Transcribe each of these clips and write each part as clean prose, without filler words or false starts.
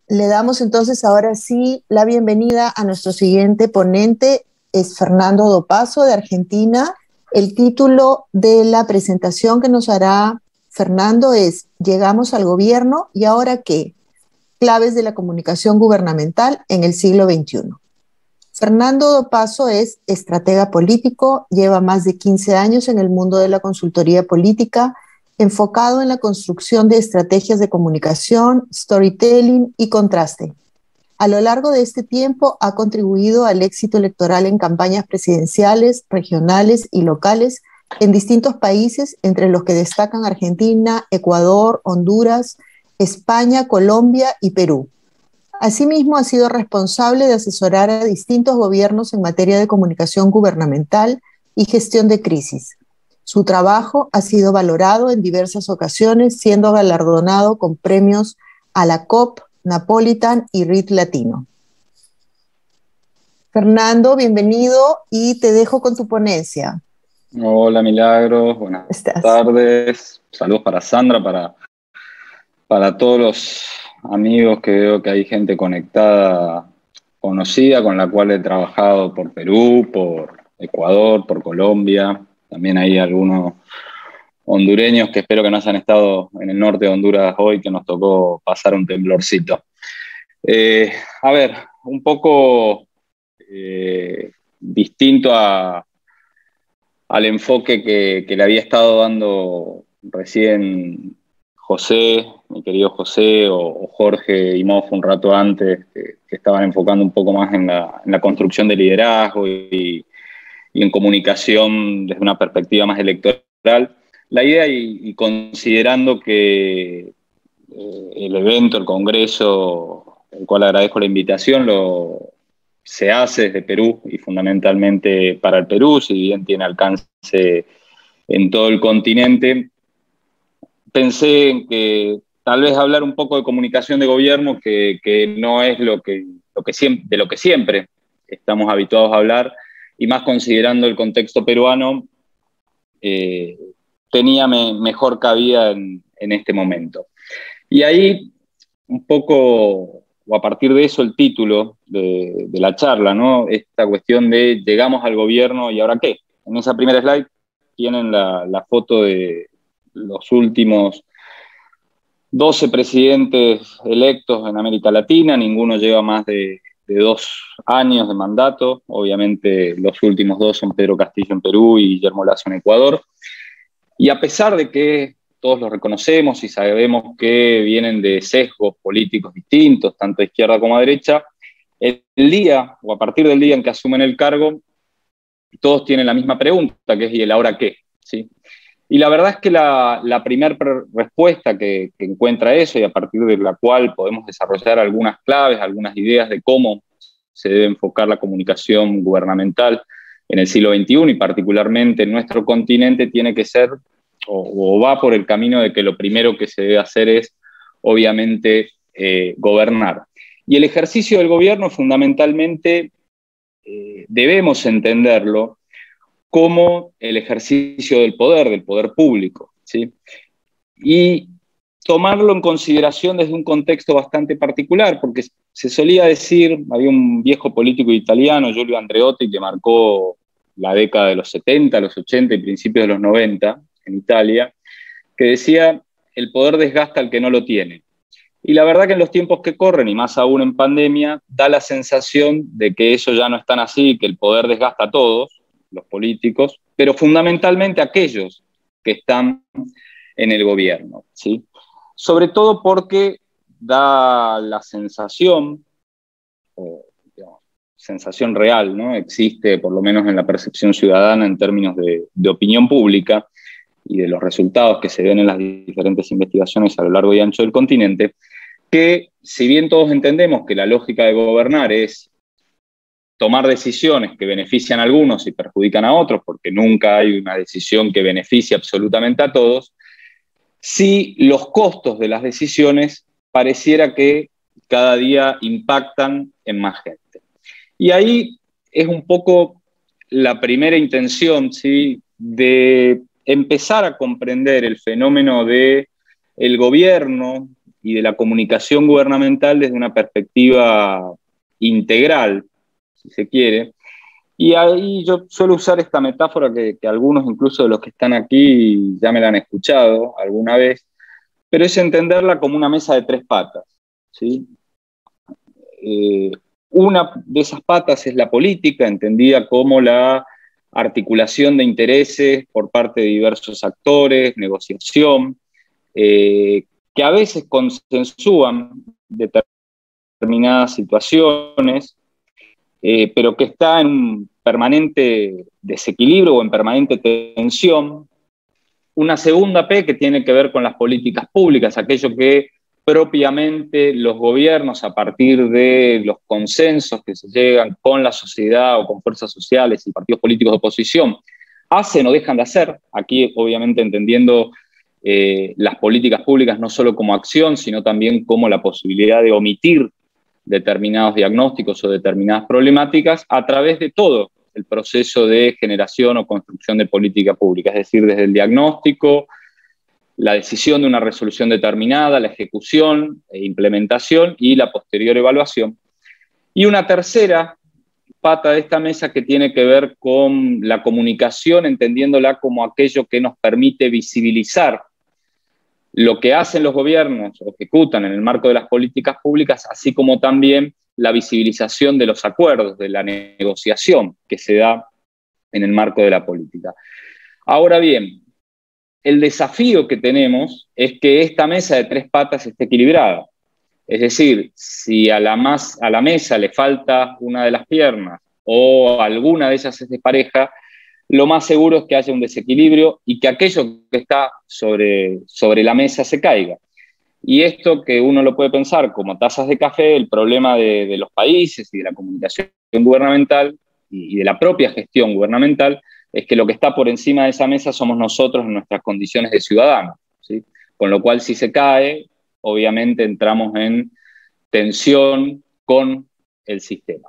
Le damos entonces ahora sí la bienvenida a nuestro siguiente ponente, es Fernando Dopazo de Argentina. El título de la presentación que nos hará Fernando es Llegamos al gobierno y ahora qué, claves de la comunicación gubernamental en el siglo XXI. Fernando Dopazo es estratega político, lleva más de 15 años en el mundo de la consultoría política, enfocado en la construcción de estrategias de comunicación, storytelling y contraste. A lo largo de este tiempo ha contribuido al éxito electoral en campañas presidenciales, regionales y locales en distintos países, entre los que destacan Argentina, Ecuador, Honduras, España, Colombia y Perú. Asimismo, ha sido responsable de asesorar a distintos gobiernos en materia de comunicación gubernamental y gestión de crisis. Su trabajo ha sido valorado en diversas ocasiones, siendo galardonado con premios a la COP, Napolitan y RIT Latino. Fernando, bienvenido y te dejo con tu ponencia. Hola Milagros, buenas tardes. Saludos para Sandra, para todos los amigos que veo que hay gente conectada, conocida, con la cual he trabajado por Perú, por Ecuador, por Colombia. También hay algunos hondureños que espero que no hayan estado en el norte de Honduras hoy, que nos tocó pasar un temblorcito. A ver, un poco distinto al enfoque que le había estado dando recién José, mi querido José, o Jorge y Mofo un rato antes, que estaban enfocando un poco más en la construcción de liderazgo y en comunicación desde una perspectiva más electoral. La idea, y considerando que el evento, el congreso, el cual agradezco la invitación, se hace desde Perú y fundamentalmente para el Perú, si bien tiene alcance en todo el continente, pensé en que tal vez hablar un poco de comunicación de gobierno, que no es de lo que siempre estamos habituados a hablar, y más considerando el contexto peruano, tenía mejor cabida en este momento. Y ahí, un poco, o a partir de eso, el título de la charla, ¿no? Esta cuestión de llegamos al gobierno y ahora qué. En esa primera slide tienen la foto de los últimos 12 presidentes electos en América Latina, ninguno lleva más de 2 años de mandato. Obviamente los últimos 2 son Pedro Castillo en Perú y Guillermo Lasso en Ecuador. Y a pesar de que todos los reconocemos y sabemos que vienen de sesgos políticos distintos, tanto a izquierda como a derecha, el día, o a partir del día en que asumen el cargo, todos tienen la misma pregunta, que es ¿y el ahora qué? ¿Sí? Y la verdad es que la primera respuesta que encuentra eso, y a partir de la cual podemos desarrollar algunas claves, algunas ideas de cómo se debe enfocar la comunicación gubernamental en el siglo XXI y particularmente en nuestro continente, tiene que ser o va por el camino de que lo primero que se debe hacer es, obviamente, gobernar. Y el ejercicio del gobierno fundamentalmente debemos entenderlo como el ejercicio del poder público, ¿sí? Y tomarlo en consideración desde un contexto bastante particular, porque se solía decir, había un viejo político italiano, Giulio Andreotti, que marcó la década de los 70, los 80 y principios de los 90 en Italia, que decía, el poder desgasta al que no lo tiene. Y la verdad que en los tiempos que corren, y más aún en pandemia, da la sensación de que eso ya no es tan así, que el poder desgasta a todos, los políticos, pero fundamentalmente a aquellos que están en el gobierno, ¿sí? Sobre todo porque da la sensación, o digamos, sensación real, ¿no? Existe, por lo menos en la percepción ciudadana, en términos de opinión pública y de los resultados que se ven en las diferentes investigaciones a lo largo y ancho del continente, que si bien todos entendemos que la lógica de gobernar es tomar decisiones que benefician a algunos y perjudican a otros, porque nunca hay una decisión que beneficie absolutamente a todos, sí los costos de las decisiones pareciera que cada día impactan en más gente. Y ahí es un poco la primera intención, ¿sí?, de empezar a comprender el fenómeno del gobierno y de la comunicación gubernamental desde una perspectiva integral, si se quiere. Y ahí yo suelo usar esta metáfora que algunos, incluso de los que están aquí, ya me la han escuchado alguna vez, pero es entenderla como una mesa de tres patas, ¿sí? Una de esas patas es la política, entendida como la articulación de intereses por parte de diversos actores, negociación, que a veces consensúan determinadas situaciones, pero que está en un permanente desequilibrio o en permanente tensión. Una segunda P que tiene que ver con las políticas públicas, aquello que propiamente los gobiernos, a partir de los consensos que se llegan con la sociedad o con fuerzas sociales y partidos políticos de oposición, hacen o dejan de hacer. Aquí, obviamente, entendiendo las políticas públicas no solo como acción, sino también como la posibilidad de omitir determinados diagnósticos o determinadas problemáticas a través de todo el proceso de generación o construcción de política pública, es decir, desde el diagnóstico, la decisión de una resolución determinada, la ejecución e implementación y la posterior evaluación. Y una tercera pata de esta mesa que tiene que ver con la comunicación, entendiéndola como aquello que nos permite visibilizar lo que hacen los gobiernos o ejecutan en el marco de las políticas públicas, así como también la visibilización de los acuerdos, de la negociación que se da en el marco de la política. Ahora bien, el desafío que tenemos es que esta mesa de tres patas esté equilibrada. Es decir, si a la mesa le falta una de las piernas o alguna de ellas es despareja, lo más seguro es que haya un desequilibrio y que aquello que está sobre la mesa se caiga. Y esto que uno lo puede pensar como tazas de café, el problema de los países y de la comunicación gubernamental y de la propia gestión gubernamental es que lo que está por encima de esa mesa somos nosotros en nuestras condiciones de ciudadanos, ¿sí? Con lo cual, si se cae, obviamente entramos en tensión con el sistema.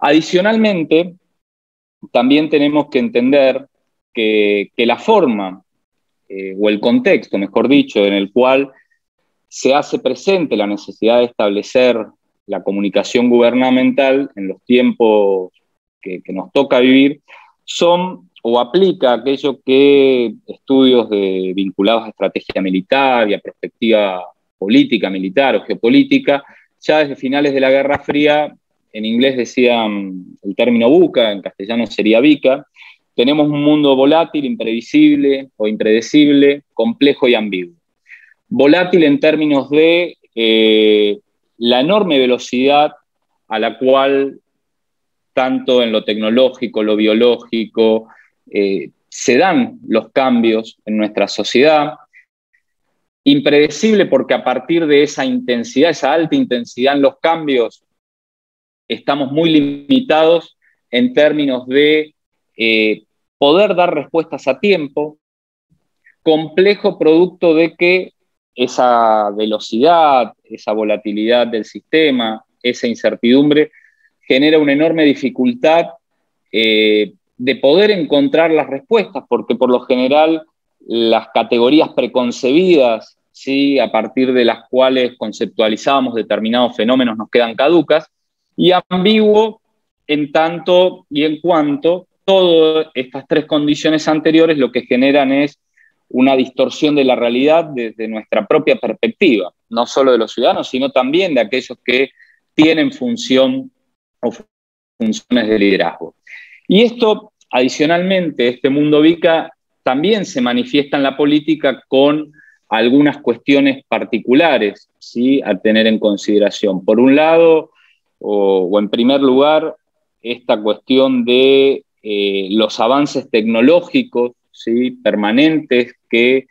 Adicionalmente, también tenemos que entender que la forma o el contexto, mejor dicho, en el cual se hace presente la necesidad de establecer la comunicación gubernamental en los tiempos que nos toca vivir, son o aplica aquello que estudios vinculados a estrategia militar y a perspectiva política, militar o geopolítica, ya desde finales de la Guerra Fría, en inglés decían el término VUCA, en castellano sería VICA. Tenemos un mundo volátil, imprevisible o impredecible, complejo y ambiguo. Volátil en términos de la enorme velocidad a la cual, tanto en lo tecnológico, lo biológico, se dan los cambios en nuestra sociedad. Impredecible porque a partir de esa intensidad, esa alta intensidad en los cambios, estamos muy limitados en términos de poder dar respuestas a tiempo. Complejo producto de que esa velocidad, esa volatilidad del sistema, esa incertidumbre, genera una enorme dificultad de poder encontrar las respuestas, porque por lo general las categorías preconcebidas, ¿sí?, a partir de las cuales conceptualizamos determinados fenómenos nos quedan caducas, y ambiguo en tanto y en cuanto todas estas tres condiciones anteriores lo que generan es una distorsión de la realidad desde nuestra propia perspectiva, no solo de los ciudadanos, sino también de aquellos que tienen función o funciones de liderazgo. Y esto, adicionalmente, este mundo VICA también se manifiesta en la política con algunas cuestiones particulares, ¿sí?, a tener en consideración. Por un lado, o en primer lugar, esta cuestión de los avances tecnológicos, ¿sí?, permanentes que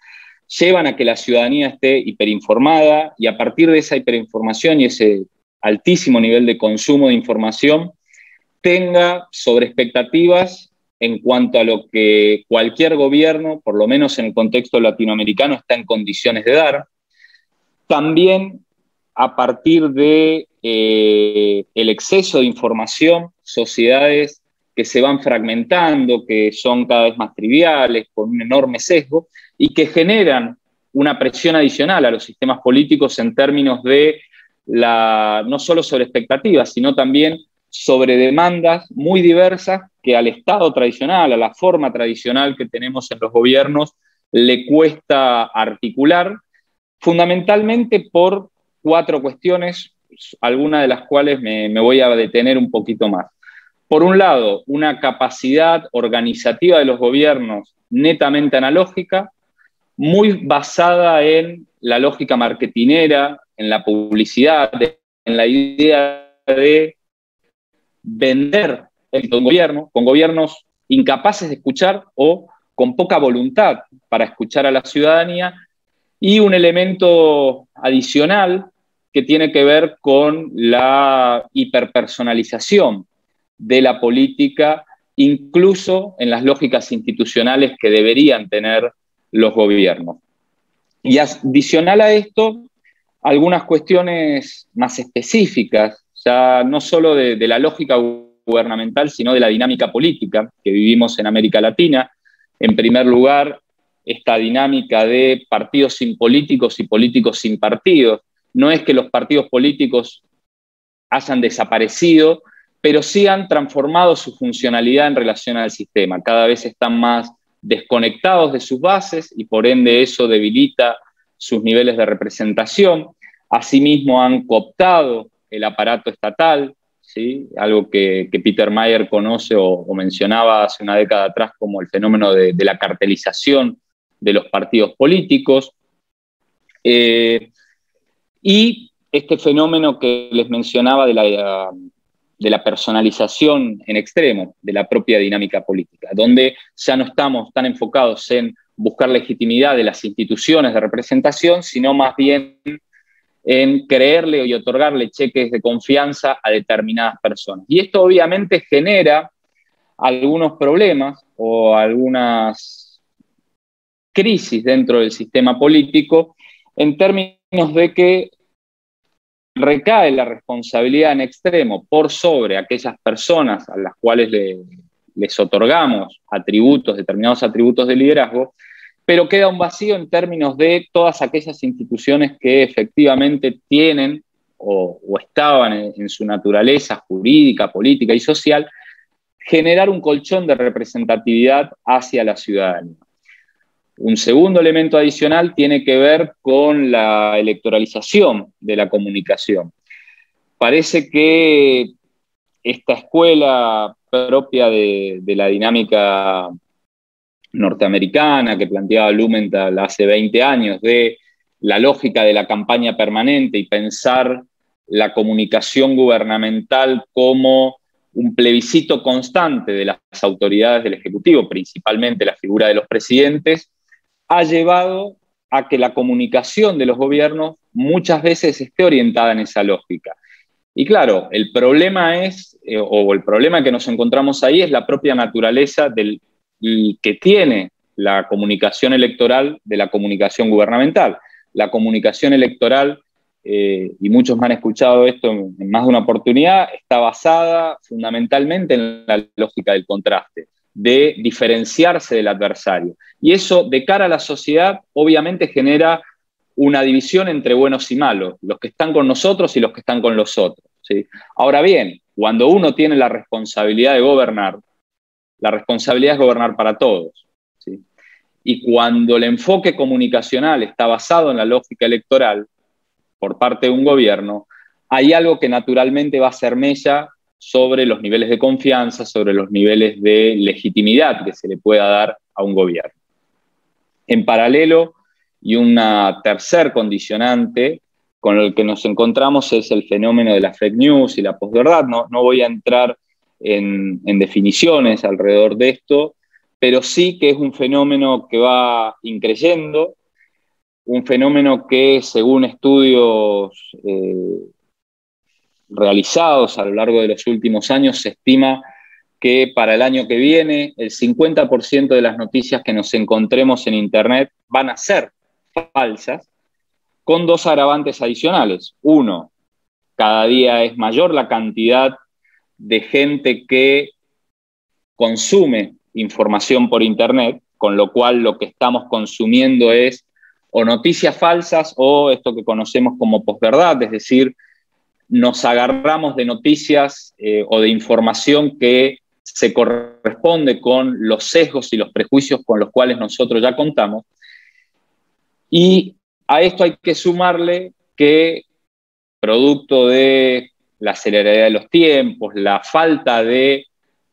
llevan a que la ciudadanía esté hiperinformada, y a partir de esa hiperinformación y ese altísimo nivel de consumo de información tenga sobreexpectativas en cuanto a lo que cualquier gobierno, por lo menos en el contexto latinoamericano, está en condiciones de dar. También a partir de el exceso de información, sociedades que se van fragmentando, que son cada vez más triviales, con un enorme sesgo, y que generan una presión adicional a los sistemas políticos en términos de no solo sobre expectativas, sino también sobre demandas muy diversas que al Estado tradicional, a la forma tradicional que tenemos en los gobiernos, le cuesta articular, fundamentalmente por 4 cuestiones, algunas de las cuales me voy a detener un poquito más. Por un lado, una capacidad organizativa de los gobiernos netamente analógica, muy basada en la lógica marketinera, en la publicidad, en la idea de vender el gobierno, con gobiernos incapaces de escuchar o con poca voluntad para escuchar a la ciudadanía, y un elemento adicional que tiene que ver con la hiperpersonalización de la política, incluso en las lógicas institucionales que deberían tener los gobiernos. Y adicional a esto, algunas cuestiones más específicas, ya no solo de la lógica gubernamental, sino de la dinámica política que vivimos en América Latina. En primer lugar, esta dinámica de partidos sin políticos y políticos sin partidos. No es que los partidos políticos hayan desaparecido, pero sí han transformado su funcionalidad en relación al sistema. Cada vez están más desconectados de sus bases y por ende eso debilita sus niveles de representación. Asimismo han cooptado el aparato estatal, ¿sí? Algo que Peter Mayer conoce o mencionaba hace una década atrás como el fenómeno de la cartelización de los partidos políticos. Y este fenómeno que les mencionaba de la personalización en extremo de la propia dinámica política, donde ya no estamos tan enfocados en buscar legitimidad de las instituciones de representación, sino más bien en creerle y otorgarle cheques de confianza a determinadas personas. Y esto obviamente genera algunos problemas o algunas crisis dentro del sistema político en términos de que recae la responsabilidad en extremo por sobre aquellas personas a las cuales les otorgamos determinados atributos de liderazgo, pero queda un vacío en términos de todas aquellas instituciones que efectivamente tienen o estaban en su naturaleza jurídica, política y social, generar un colchón de representatividad hacia la ciudadanía. Un segundo elemento adicional tiene que ver con la electoralización de la comunicación. Parece que esta escuela propia de la dinámica norteamericana que planteaba Blumenthal hace 20 años, de la lógica de la campaña permanente y pensar la comunicación gubernamental como un plebiscito constante de las autoridades del Ejecutivo, principalmente la figura de los presidentes, ha llevado a que la comunicación de los gobiernos muchas veces esté orientada en esa lógica. Y claro, el problema el problema que nos encontramos ahí es la propia naturaleza que tiene la comunicación electoral de la comunicación gubernamental. La comunicación electoral, y muchos me han escuchado esto en más de una oportunidad, está basada fundamentalmente en la lógica del contraste, de diferenciarse del adversario. Y eso, de cara a la sociedad, obviamente genera una división entre buenos y malos, los que están con nosotros y los que están con los otros, ¿sí? Ahora bien, cuando uno tiene la responsabilidad de gobernar, la responsabilidad es gobernar para todos, ¿sí? Y cuando el enfoque comunicacional está basado en la lógica electoral por parte de un gobierno, hay algo que naturalmente va a ser mella sobre los niveles de confianza, sobre los niveles de legitimidad que se le pueda dar a un gobierno. En paralelo, y una tercer condicionante con el que nos encontramos es el fenómeno de la fake news y la posverdad. No voy a entrar en definiciones alrededor de esto, pero sí que es un fenómeno que va increyendo, un fenómeno que, según estudios realizados a lo largo de los últimos años, se estima que para el año que viene el 50% de las noticias que nos encontremos en Internet van a ser falsas, con 2 agravantes adicionales. Uno, cada día es mayor la cantidad de gente que consume información por Internet, con lo cual lo que estamos consumiendo es o noticias falsas o esto que conocemos como posverdad, es decir, nos agarramos de noticias o de información que se corresponde con los sesgos y los prejuicios con los cuales nosotros ya contamos. Y a esto hay que sumarle que, producto de la celeridad de los tiempos, la falta de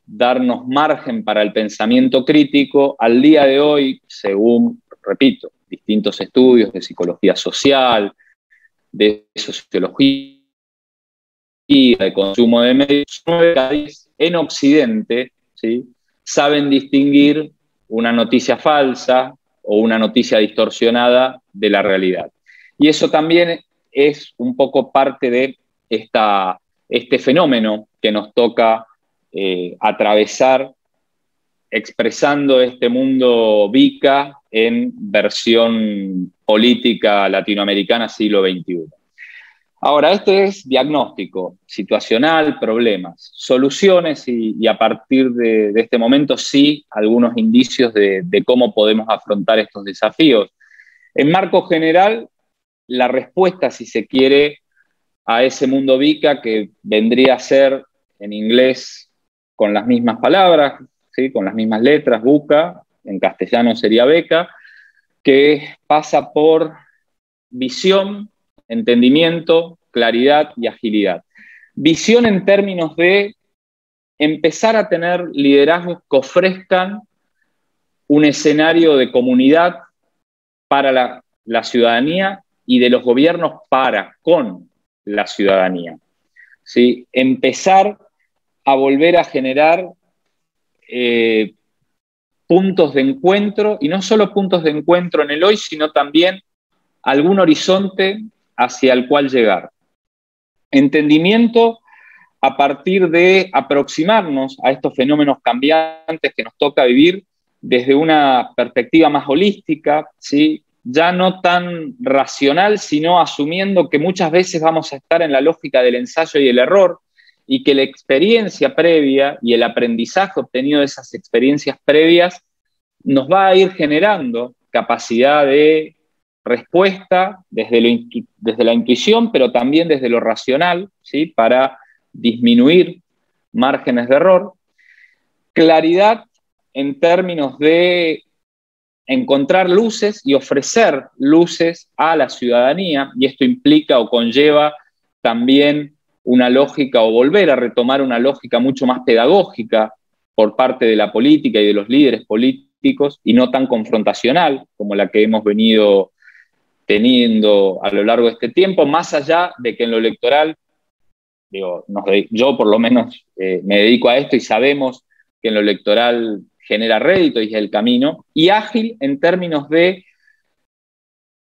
darnos margen para el pensamiento crítico, al día de hoy, según, repito, distintos estudios de psicología social, de sociología, de consumo de medios, 9 de 10 en Occidente, ¿sí?, saben distinguir una noticia falsa o una noticia distorsionada de la realidad. Y eso también es un poco parte de este fenómeno que nos toca atravesar expresando este mundo VICA en versión política latinoamericana siglo XXI. Ahora, este es diagnóstico, situacional, problemas, soluciones y a partir de este momento sí algunos indicios de cómo podemos afrontar estos desafíos. En marco general, la respuesta, si se quiere, a ese mundo VICA que vendría a ser en inglés con las mismas palabras, ¿sí?, con las mismas letras, VUCA, en castellano sería beca, que pasa por visión, entendimiento, claridad y agilidad. Visión en términos de empezar a tener liderazgos que ofrezcan un escenario de comunidad para la ciudadanía y de los gobiernos con la ciudadanía. ¿Sí? Empezar a volver a generar puntos de encuentro, y no solo puntos de encuentro en el hoy, sino también algún horizonte hacia el cual llegar. Entendimiento a partir de aproximarnos a estos fenómenos cambiantes que nos toca vivir desde una perspectiva más holística, ¿sí?, ya no tan racional, sino asumiendo que muchas veces vamos a estar en la lógica del ensayo y el error, y que la experiencia previa y el aprendizaje obtenido de esas experiencias previas nos va a ir generando capacidad de respuesta desde la intuición, pero también desde lo racional, ¿sí?, para disminuir márgenes de error. Claridad en términos de encontrar luces y ofrecer luces a la ciudadanía, y esto implica o conlleva también una lógica, o volver a retomar una lógica mucho más pedagógica por parte de la política y de los líderes políticos, y no tan confrontacional como la que hemos venido teniendo a lo largo de este tiempo, más allá de que en lo electoral, digo, yo por lo menos me dedico a esto y sabemos que en lo electoral genera rédito y es el camino, y ágil en términos de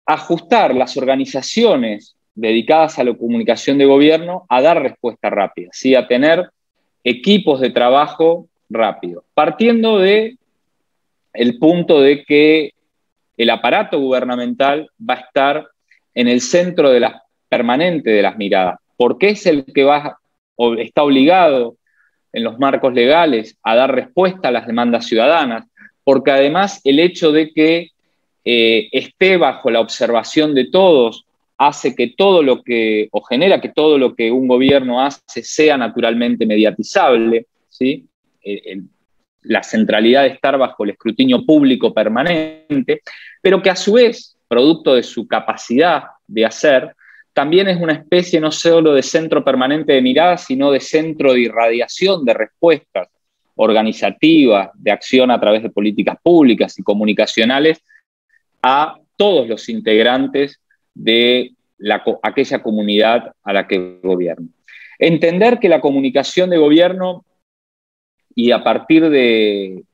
ajustar las organizaciones dedicadas a la comunicación de gobierno a dar respuesta rápida, ¿sí?, a tener equipos de trabajo rápido, partiendo de el punto de que el aparato gubernamental va a estar en el centro permanente de las miradas, porque es el que está obligado en los marcos legales a dar respuesta a las demandas ciudadanas, porque además el hecho de que esté bajo la observación de todos hace que genera que todo lo que un gobierno hace sea naturalmente mediatizable, ¿sí? La centralidad de estar bajo el escrutinio público permanente, pero que a su vez, producto de su capacidad de hacer, también es una especie no solo de centro permanente de mirada, sino de centro de irradiación de respuestas organizativas, de acción a través de políticas públicas y comunicacionales a todos los integrantes de aquella comunidad a la que gobierna. Entender que la comunicación de gobierno, y a partir de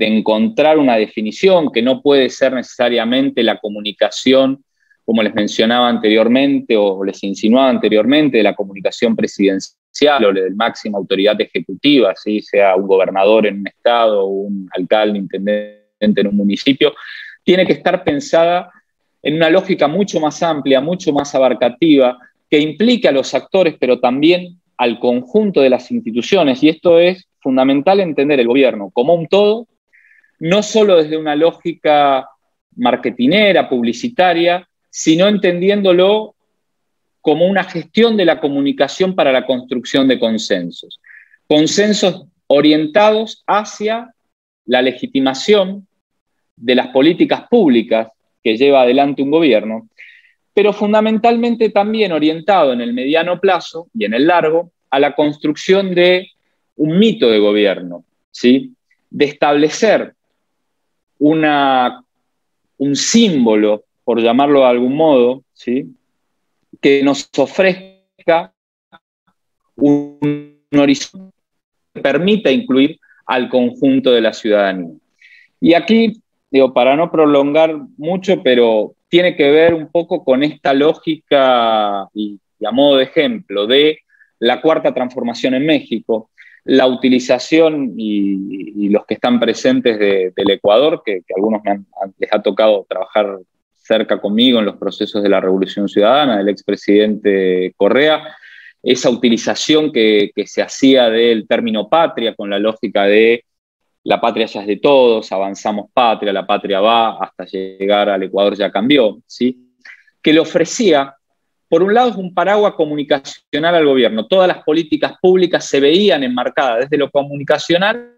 encontrar una definición que no puede ser necesariamente la comunicación, como les mencionaba anteriormente o les insinuaba anteriormente, de la comunicación presidencial o de la máxima autoridad ejecutiva, ¿sí?, sea un gobernador en un estado o un alcalde, intendente en un municipio, tiene que estar pensada en una lógica mucho más amplia, mucho más abarcativa, que implique a los actores, pero también al conjunto de las instituciones. Y esto es fundamental, entender el gobierno como un todo, no solo desde una lógica marketinera, publicitaria, sino entendiéndolo como una gestión de la comunicación para la construcción de consensos. Consensos orientados hacia la legitimación de las políticas públicas que lleva adelante un gobierno, pero fundamentalmente también orientado en el mediano plazo y en el largo a la construcción de un mito de gobierno, ¿sí? De establecer un símbolo, por llamarlo de algún modo, ¿sí? Que nos ofrezca un horizonte que permita incluir al conjunto de la ciudadanía. Y aquí, digo, para no prolongar mucho, pero tiene que ver un poco con esta lógica, y a modo de ejemplo, de la cuarta transformación en México, la utilización, y los que están presentes del Ecuador, que algunos les ha tocado trabajar cerca conmigo en los procesos de la Revolución Ciudadana, del expresidente Correa, esa utilización que se hacía del término patria con la lógica de la patria ya es de todos, avanzamos patria, la patria va, hasta llegar al Ecuador ya cambió, ¿sí? Que le ofrecía, por un lado, un paraguas comunicacional al gobierno. Todas las políticas públicas se veían enmarcadas desde lo comunicacional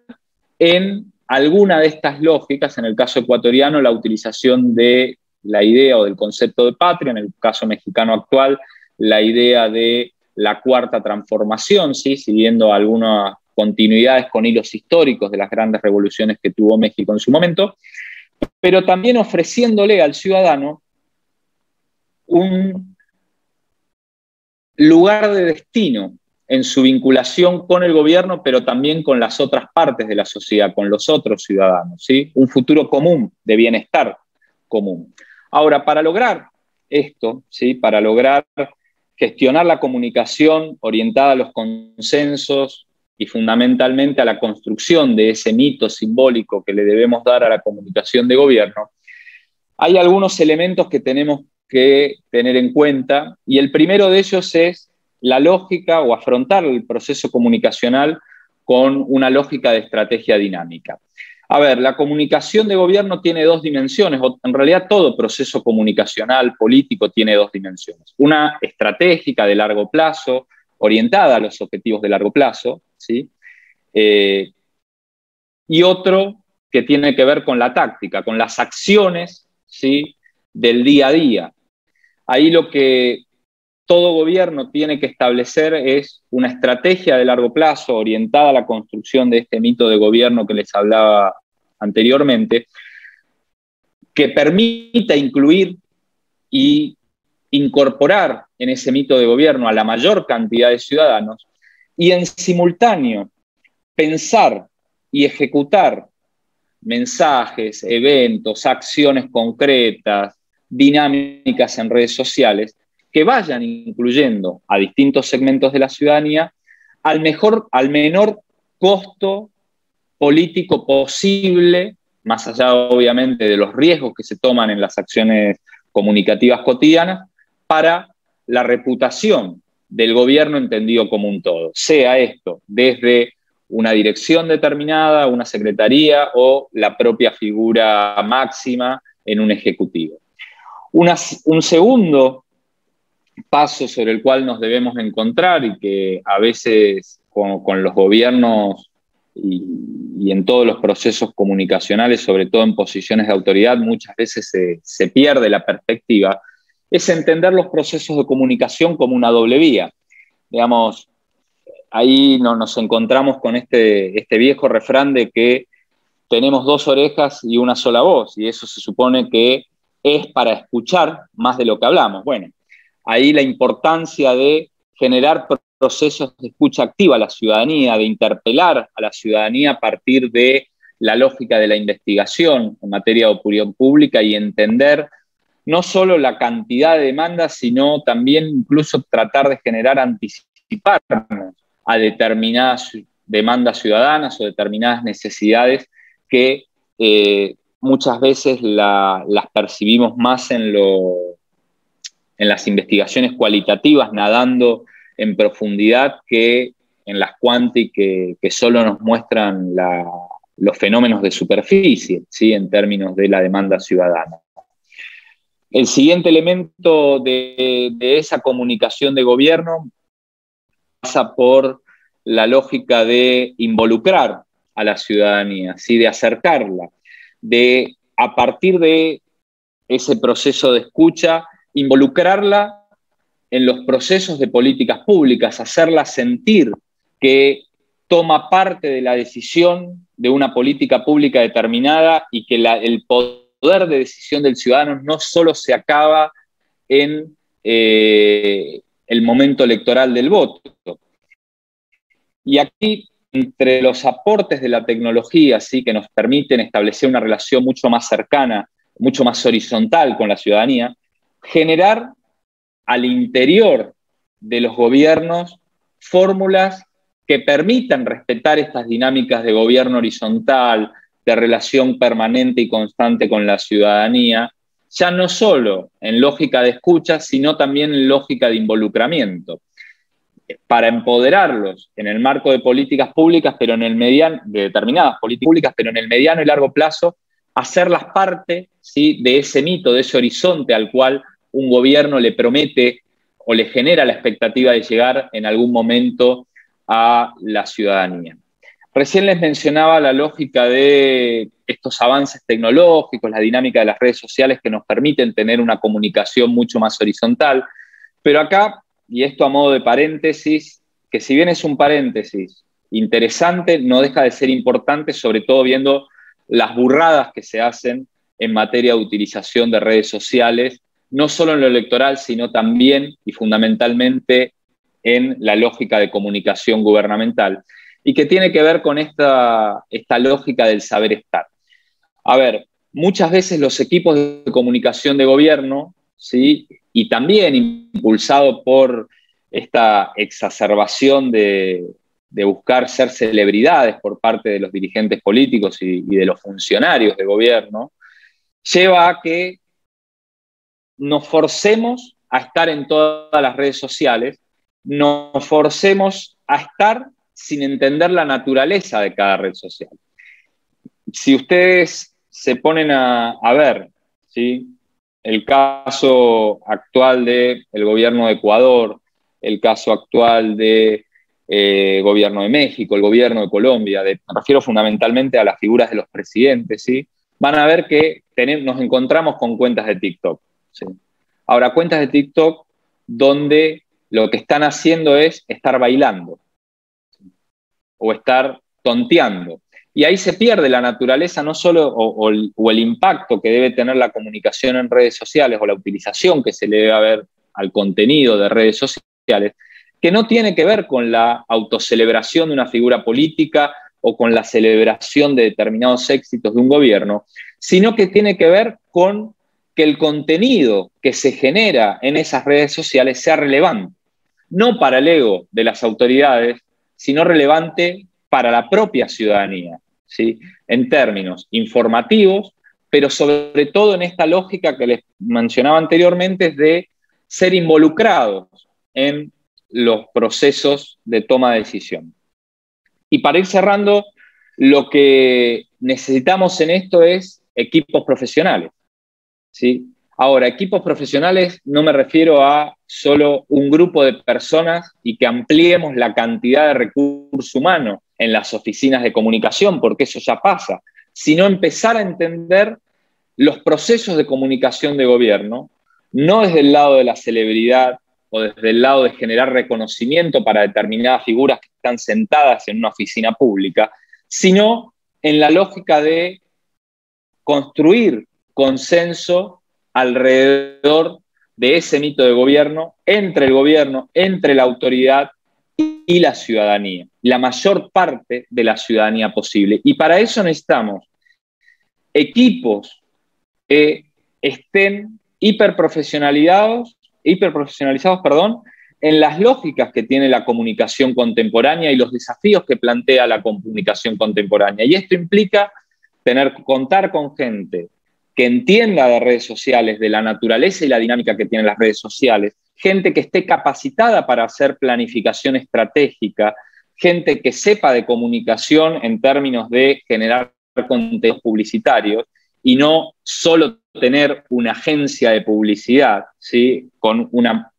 en alguna de estas lógicas, en el caso ecuatoriano, la utilización de la idea o del concepto de patria, en el caso mexicano actual, la idea de la cuarta transformación, ¿sí? Siguiendo algunas continuidades con hilos históricos de las grandes revoluciones que tuvo México en su momento, pero también ofreciéndole al ciudadano un lugar de destino en su vinculación con el gobierno, pero también con las otras partes de la sociedad, con los otros ciudadanos, ¿sí? Un futuro común, de bienestar común. Ahora, para lograr esto, ¿sí? Para lograr gestionar la comunicación orientada a los consensos y fundamentalmente a la construcción de ese mito simbólico que le debemos dar a la comunicación de gobierno, hay algunos elementos que tenemos que tener en cuenta, y el primero de ellos es la lógica o afrontar el proceso comunicacional con una lógica de estrategia dinámica. A ver, la comunicación de gobierno tiene dos dimensiones, o en realidad todo proceso comunicacional, político, tiene dos dimensiones. Una estratégica de largo plazo, orientada a los objetivos de largo plazo, ¿sí? Y otro que tiene que ver con la táctica, con las acciones, ¿sí? Del día a día. Ahí lo que todo gobierno tiene que establecer es una estrategia de largo plazo orientada a la construcción de este mito de gobierno que les hablaba anteriormente, que permita incluir y incorporar en ese mito de gobierno a la mayor cantidad de ciudadanos y en simultáneo pensar y ejecutar mensajes, eventos, acciones concretas, dinámicas en redes sociales que vayan incluyendo a distintos segmentos de la ciudadanía al menor costo político posible, más allá obviamente de los riesgos que se toman en las acciones comunicativas cotidianas, para la reputación del gobierno entendido como un todo, sea esto desde una dirección determinada, una secretaría o la propia figura máxima en un ejecutivo. Un segundo paso sobre el cual nos debemos encontrar y que a veces con los gobiernos y en todos los procesos comunicacionales, sobre todo en posiciones de autoridad, muchas veces se pierde la perspectiva, es entender los procesos de comunicación como una doble vía. Digamos, ahí nos encontramos con este viejo refrán de que tenemos dos orejas y una sola voz, y eso se supone que es para escuchar más de lo que hablamos. Bueno, ahí la importancia de generar procesos de escucha activa a la ciudadanía, de interpelar a la ciudadanía a partir de la lógica de la investigación en materia de opinión pública y entender no solo la cantidad de demandas, sino también incluso tratar de generar anticiparnos a determinadas demandas ciudadanas o determinadas necesidades que muchas veces las percibimos más en las investigaciones cualitativas, nadando en profundidad, que en las quanti que solo nos muestran los fenómenos de superficie, ¿sí? En términos de la demanda ciudadana. El siguiente elemento de esa comunicación de gobierno pasa por la lógica de involucrar a la ciudadanía, ¿sí? De acercarla, de a partir de ese proceso de escucha, involucrarla en los procesos de políticas públicas, hacerla sentir que toma parte de la decisión de una política pública determinada y que el poder de decisión del ciudadano no solo se acaba en el momento electoral del voto. Y aquí, entre los aportes de la tecnología, ¿sí? Que nos permiten establecer una relación mucho más cercana, mucho más horizontal con la ciudadanía, generar al interior de los gobiernos fórmulas que permitan respetar estas dinámicas de gobierno horizontal, de relación permanente y constante con la ciudadanía, ya no solo en lógica de escucha, sino también en lógica de involucramiento, para empoderarlos en el marco de políticas públicas, pero en el mediano, de determinadas políticas públicas, pero en el mediano y largo plazo, hacerlas parte, ¿sí? De ese mito, de ese horizonte al cual un gobierno le promete o le genera la expectativa de llegar en algún momento a la ciudadanía. Recién les mencionaba la lógica de estos avances tecnológicos, la dinámica de las redes sociales que nos permiten tener una comunicación mucho más horizontal, pero acá, y esto a modo de paréntesis, que si bien es un paréntesis interesante, no deja de ser importante, sobre todo viendo las burradas que se hacen en materia de utilización de redes sociales, no solo en lo electoral, sino también y fundamentalmente en la lógica de comunicación gubernamental, y que tiene que ver con esta lógica del saber estar. A ver, muchas veces los equipos de comunicación de gobierno, ¿sí? Y también impulsado por esta exacerbación de buscar ser celebridades por parte de los dirigentes políticos y de los funcionarios de gobierno, lleva a que nos forcemos a estar en todas las redes sociales, nos forcemos a estar sin entender la naturaleza de cada red social. Si ustedes se ponen a ver, ¿sí? El caso actual del gobierno de Ecuador, el caso actual del gobierno de México, el gobierno de Colombia, me refiero fundamentalmente a las figuras de los presidentes, ¿sí? Van a ver que nos encontramos con cuentas de TikTok, ¿sí? Ahora, cuentas de TikTok donde lo que están haciendo es estar bailando, ¿sí? O estar tonteando. Y ahí se pierde la naturaleza, no solo o el impacto que debe tener la comunicación en redes sociales o la utilización que se le debe haber al contenido de redes sociales, que no tiene que ver con la autocelebración de una figura política o con la celebración de determinados éxitos de un gobierno, sino que tiene que ver con que el contenido que se genera en esas redes sociales sea relevante, no para el ego de las autoridades, sino relevante para la propia ciudadanía, ¿sí? En términos informativos, pero sobre todo en esta lógica que les mencionaba anteriormente, es de ser involucrados en los procesos de toma de decisión. Y para ir cerrando, lo que necesitamos en esto es equipos profesionales, ¿sí? Ahora, equipos profesionales no me refiero a solo un grupo de personas y que ampliemos la cantidad de recurso humano en las oficinas de comunicación, porque eso ya pasa, sino empezar a entender los procesos de comunicación de gobierno, no desde el lado de la celebridad o desde el lado de generar reconocimiento para determinadas figuras que están sentadas en una oficina pública, sino en la lógica de construir consenso alrededor de ese mito de gobierno, entre la autoridad y la ciudadanía, la mayor parte de la ciudadanía posible. Y para eso necesitamos equipos que estén hiperprofesionalizados, en las lógicas que tiene la comunicación contemporánea y los desafíos que plantea la comunicación contemporánea. Y esto implica contar con gente que entienda de redes sociales, de la naturaleza y la dinámica que tienen las redes sociales, gente que esté capacitada para hacer planificación estratégica, gente que sepa de comunicación en términos de generar contenidos publicitarios y no solo tener una agencia de publicidad, ¿sí?, con una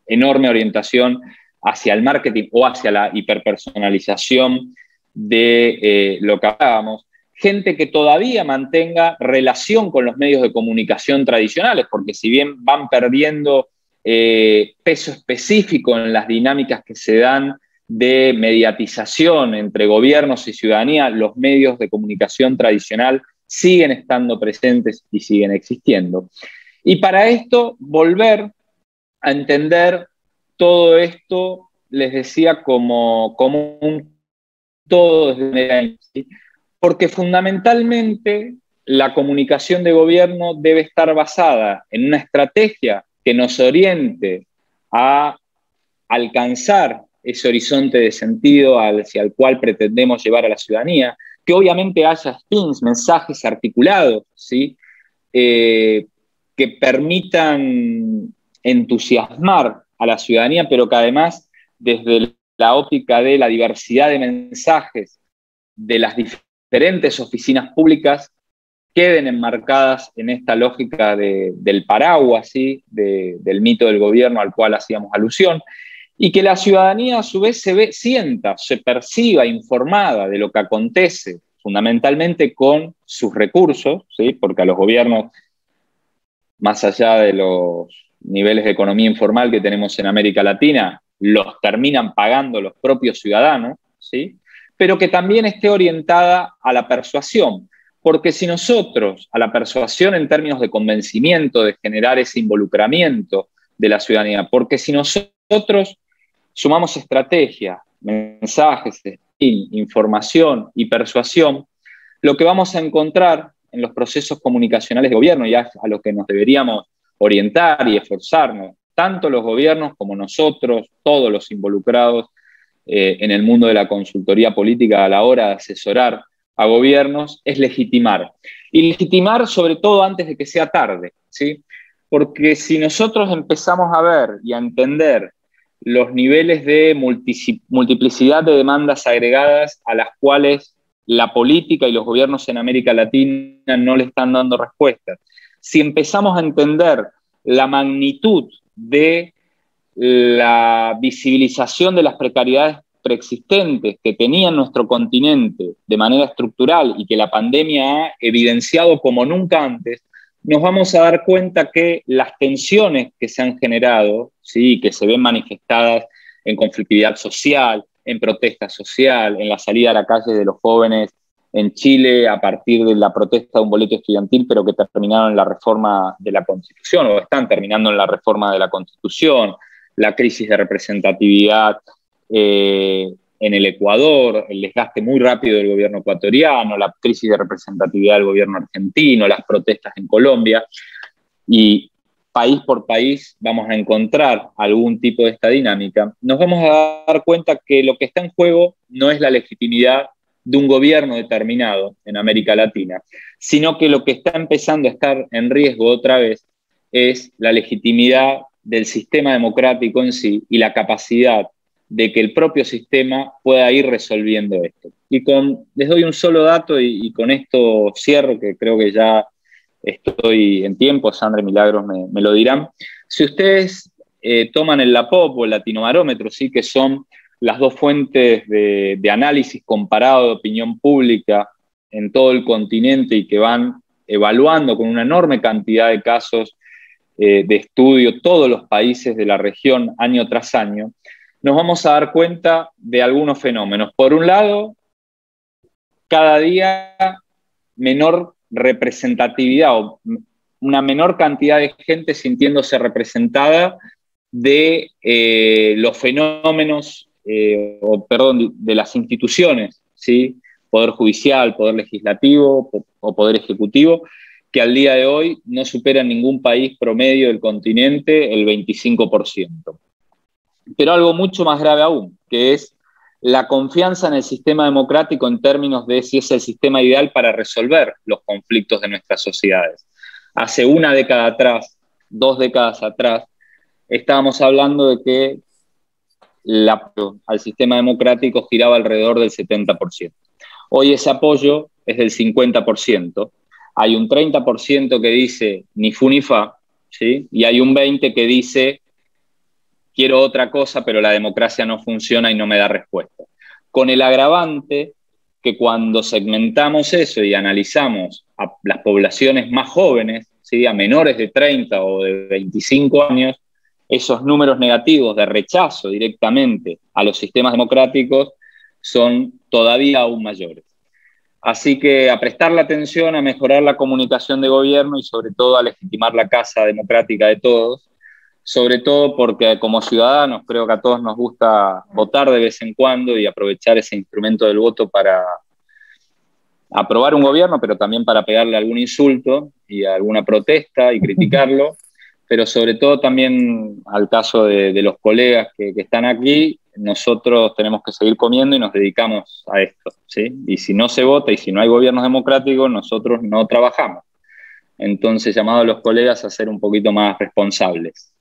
enorme orientación hacia el marketing o hacia la hiperpersonalización de lo que hablábamos. Gente que todavía mantenga relación con los medios de comunicación tradicionales, porque si bien van perdiendo peso específico en las dinámicas que se dan de mediatización entre gobiernos y ciudadanía, los medios de comunicación tradicional siguen estando presentes y siguen existiendo. Y para esto, volver a entender todo esto, les decía, como un todo desde manera, ¿sí?, porque fundamentalmente la comunicación de gobierno debe estar basada en una estrategia que nos oriente a alcanzar ese horizonte de sentido hacia el cual pretendemos llevar a la ciudadanía, que obviamente haya spins, mensajes articulados, ¿sí?, que permitan entusiasmar a la ciudadanía, pero que además, desde la óptica de la diversidad de mensajes de las diferentes oficinas públicas, queden enmarcadas en esta lógica del paraguas, ¿sí?, del mito del gobierno al cual hacíamos alusión, y que la ciudadanía a su vez sienta, se perciba informada de lo que acontece, fundamentalmente con sus recursos, ¿sí?, porque a los gobiernos, más allá de los niveles de economía informal que tenemos en América Latina, los terminan pagando los propios ciudadanos, ¿sí?, pero que también esté orientada a la persuasión, porque si nosotros, a la persuasión en términos de convencimiento, de generar ese involucramiento de la ciudadanía, porque si nosotros sumamos estrategia, mensajes, información y persuasión, lo que vamos a encontrar en los procesos comunicacionales de gobierno, y a lo que nos deberíamos orientar y esforzarnos, tanto los gobiernos como nosotros, todos los involucrados en el mundo de la consultoría política a la hora de asesorar a gobiernos, es legitimar. Y legitimar sobre todo antes de que sea tarde, ¿sí? Porque si nosotros empezamos a ver y a entender los niveles de multiplicidad de demandas agregadas a las cuales la política y los gobiernos en América Latina no le están dando respuestas, si empezamos a entender la magnitud de la visibilización de las precariedades preexistentes que tenía nuestro continente de manera estructural y que la pandemia ha evidenciado como nunca antes, nos vamos a dar cuenta que las tensiones que se han generado, ¿sí?, que se ven manifestadas en conflictividad social, en protesta social, en la salida a la calle de los jóvenes en Chile a partir de la protesta de un boleto estudiantil, pero que terminaron en la reforma de la Constitución o están terminando en la reforma de la Constitución, la crisis de representatividad en el Ecuador, el desgaste muy rápido del gobierno ecuatoriano, la crisis de representatividad del gobierno argentino, las protestas en Colombia, y país por país vamos a encontrar algún tipo de esta dinámica, nos vamos a dar cuenta que lo que está en juego no es la legitimidad de un gobierno determinado en América Latina, sino que lo que está empezando a estar en riesgo otra vez es la legitimidad del sistema democrático en sí y la capacidad de que el propio sistema pueda ir resolviendo esto. Y les doy un solo dato y con esto cierro, que creo que ya estoy en tiempo, Sandra y Milagros me lo dirán. Si ustedes toman el LAPOP o el Latinobarómetro, ¿sí?, que son las dos fuentes de análisis comparado de opinión pública en todo el continente y que van evaluando con una enorme cantidad de casos de estudio todos los países de la región año tras año, nos vamos a dar cuenta de algunos fenómenos. Por un lado, cada día menor representatividad o una menor cantidad de gente sintiéndose representada de los fenómenos, de las instituciones, ¿sí?, Poder Judicial, Poder Legislativo o Poder Ejecutivo, que al día de hoy no supera en ningún país promedio del continente el 25%. Pero algo mucho más grave aún, que es la confianza en el sistema democrático en términos de si es el sistema ideal para resolver los conflictos de nuestras sociedades. Hace una década atrás, 2 décadas atrás, estábamos hablando de que el apoyo al sistema democrático giraba alrededor del 70%. Hoy ese apoyo es del 50%, hay un 30% que dice ni fu ni fa, ¿sí? Y hay un 20% que dice quiero otra cosa, pero la democracia no funciona y no me da respuesta. Con el agravante que cuando segmentamos eso y analizamos a las poblaciones más jóvenes, ¿sí? A menores de 30 o de 25 años, esos números negativos de rechazo directamente a los sistemas democráticos son todavía aún mayores. Así que a prestarle atención, a mejorar la comunicación de gobierno y sobre todo a legitimar la casa democrática de todos, sobre todo porque como ciudadanos creo que a todos nos gusta votar de vez en cuando y aprovechar ese instrumento del voto para aprobar un gobierno, pero también para pegarle algún insulto y alguna protesta y criticarlo, pero sobre todo también al caso de los colegas que están aquí, nosotros tenemos que seguir comiendo y nos dedicamos a esto, ¿sí? Y si no se vota y si no hay gobiernos democráticos, nosotros no trabajamos. Entonces, llamado a los colegas a ser un poquito más responsables.